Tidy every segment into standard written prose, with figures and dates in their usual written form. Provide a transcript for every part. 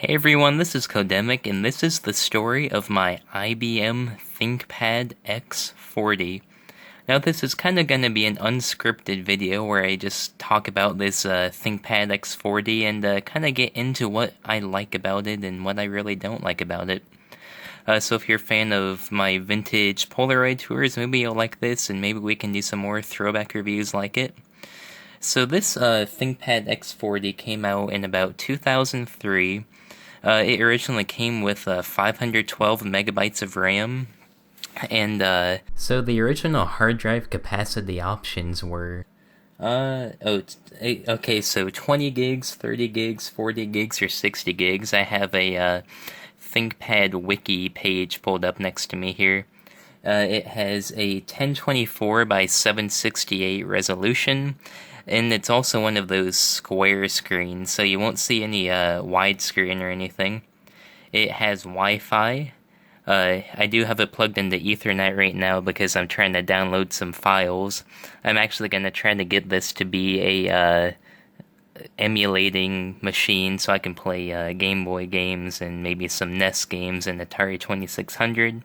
Hey everyone, this is Codemic, and this is the story of my IBM ThinkPad X40. Now this is kind of going to be an unscripted video where I just talk about this ThinkPad X40 and kind of get into what I like about it and what I really don't like about it. So if you're a fan of my vintage Polaroid tours, maybe you'll like this, and maybe we can do some more throwback reviews like it. So this ThinkPad X40 came out in about 2003. It originally came with 512 megabytes of RAM, and so the original hard drive capacity options were okay, so 20 gigs, 30 gigs, 40 gigs, or 60 gigs. I have a ThinkPad wiki page pulled up next to me here. It has a 1024 by 768 resolution, and it's also one of those square screens, so you won't see any widescreen or anything. It has Wi-Fi. I do have it plugged into Ethernet right now because I'm trying to download some files. I'm actually going to try to get this to be a emulating machine so I can play Game Boy games and maybe some NES games and Atari 2600.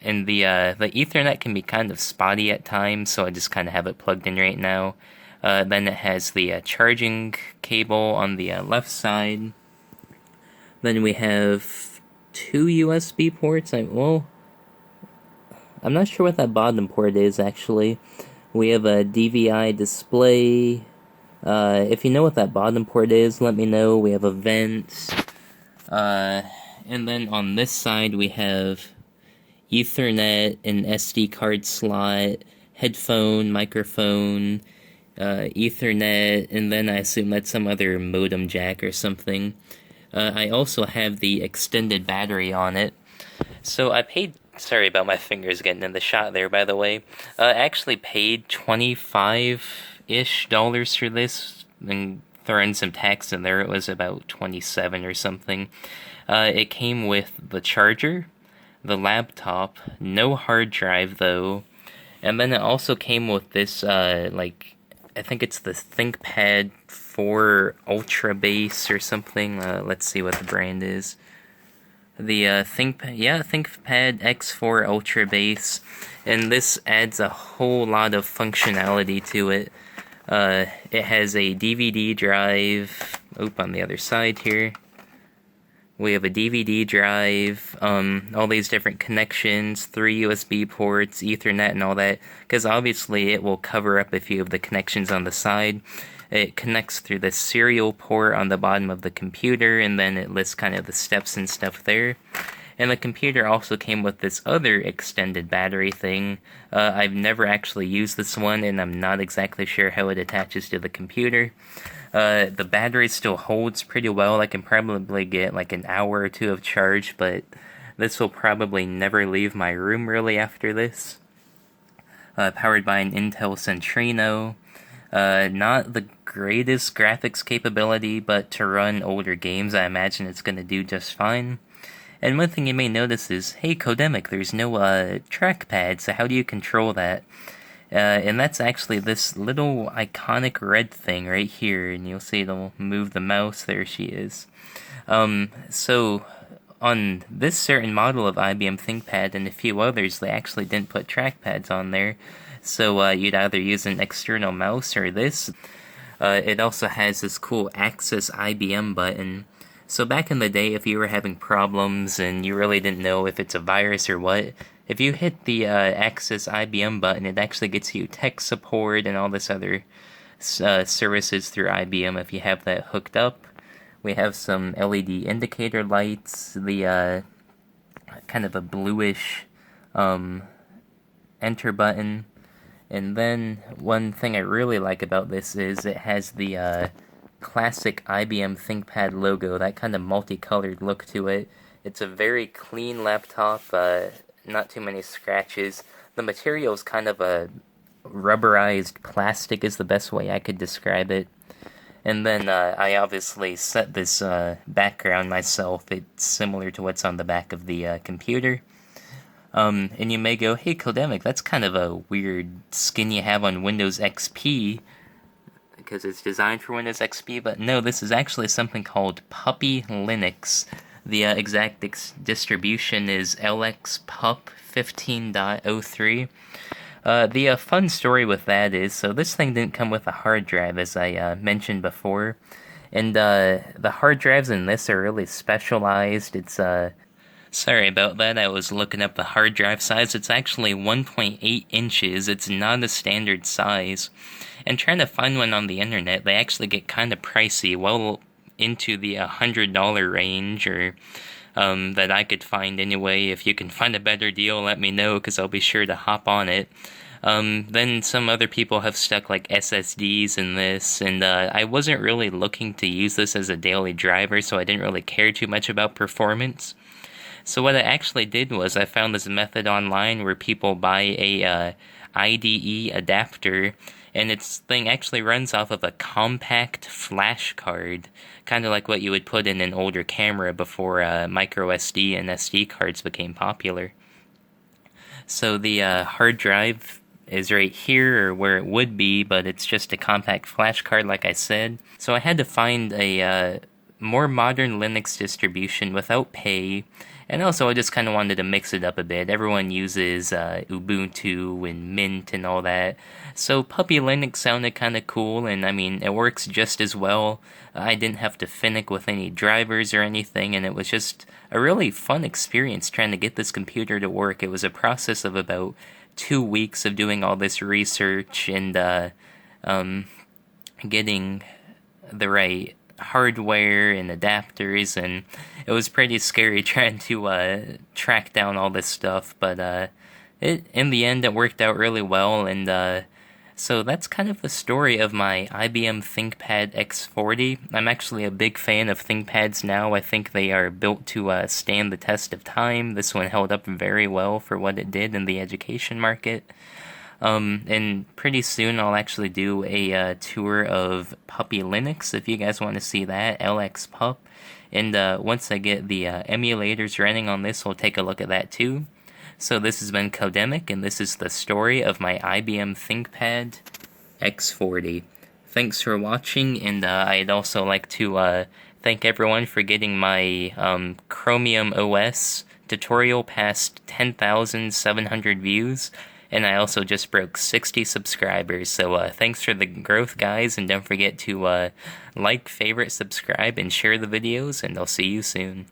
And the Ethernet can be kind of spotty at times, so I just kind of have it plugged in right now. Then it has the charging cable on the left side. Then we have two USB ports. I'm not sure what that bottom port is, actually. We have a DVI display. If you know what that bottom port is, let me know. We have a vent. And then on this side, we have Ethernet, an SD card slot, headphone, microphone, Ethernet, and then I assume that's some other modem jack or something. I also have the extended battery on it. So I paid, sorry about my fingers getting in the shot there, by the way. I actually paid $25-ish for this, and throwing some tax in there, it was about 27 or something. It came with the charger, the laptop, no hard drive though, and then it also came with this, I think it's the ThinkPad 4 Ultra Base or something. Let's see what the brand is. The ThinkPad X4 Ultra Base, and this adds a whole lot of functionality to it. It has a DVD drive, on the other side here. We have a DVD drive, all these different connections, 3 USB ports, Ethernet, and all that, because obviously it will cover up a few of the connections on the side. It connects through the serial port on the bottom of the computer, and then it lists kind of the steps and stuff there. And the computer also came with this other extended battery thing. I've never actually used this one, and I'm not exactly sure how it attaches to the computer. The battery still holds pretty well. I can probably get like an hour or two of charge, but this will probably never leave my room really after this. Powered by an Intel Centrino. Not the greatest graphics capability, but to run older games, I imagine it's going to do just fine. And one thing you may notice is, hey Codemic, there's no trackpad, so how do you control that? And that's actually this little iconic red thing right here, and you'll see it'll move the mouse. There she is. So on this certain model of IBM ThinkPad and a few others, they actually didn't put trackpads on there. So you'd either use an external mouse or this. It also has this cool Access IBM button. So back in the day, if you were having problems and you really didn't know if it's a virus or what, if you hit the Access IBM button, it actually gets you tech support and all this other services through IBM if you have that hooked up. We have some LED indicator lights, the kind of a bluish enter button. And then one thing I really like about this is it has the classic IBM ThinkPad logo, that kind of multicolored look to it. It's a very clean laptop, not too many scratches. The material is kind of a rubberized plastic is the best way I could describe it. And then I obviously set this background myself. It's similar to what's on the back of the computer. And you may go, hey Codemic, that's kind of a weird skin you have on Windows XP. because it's designed for Windows XP, but no, this is actually something called Puppy Linux. The exact distribution is LXPup 15.03. The fun story with that is, so this thing didn't come with a hard drive, as I mentioned before, and the hard drives in this are really specialized. It's sorry about that, I was looking up the hard drive size. It's actually 1.8 inches, it's not a standard size. And trying to find one on the internet, they actually get kind of pricey, well into the $100 range, or that I could find anyway. If you can find a better deal, let me know, because I'll be sure to hop on it. Then some other people have stuck like SSDs in this, and I wasn't really looking to use this as a daily driver, so I didn't really care too much about performance. So what I actually did was I found this method online where people buy a IDE adapter, and its thing actually runs off of a compact flash card, kind of like what you would put in an older camera before micro SD and SD cards became popular. So the hard drive is right here, or where it would be, but it's just a compact flash card like I said. So I had to find a more modern Linux distribution without pay, and also I just kind of wanted to mix it up a bit. Everyone uses Ubuntu and Mint and all that, so Puppy Linux sounded kind of cool, and I mean, it works just as well. I didn't have to finick with any drivers or anything, and it was just a really fun experience trying to get this computer to work. It was a process of about 2 weeks of doing all this research and getting the right hardware and adapters, and it was pretty scary trying to track down all this stuff, but in the end it worked out really well. And so that's kind of the story of my IBM ThinkPad X40. I'm actually a big fan of ThinkPads now. I think they are built to stand the test of time. This one held up very well for what it did in the education market. And pretty soon I'll actually do a tour of Puppy Linux, if you guys want to see that, LXPup. And once I get the emulators running on this, we'll take a look at that too. So this has been Codemic, and this is the story of my IBM ThinkPad X40. Thanks for watching, and I'd also like to thank everyone for getting my Chromium OS tutorial past 10,700 views. And I also just broke 60 subscribers, so thanks for the growth, guys, and don't forget to like, favorite, subscribe, and share the videos, and I'll see you soon.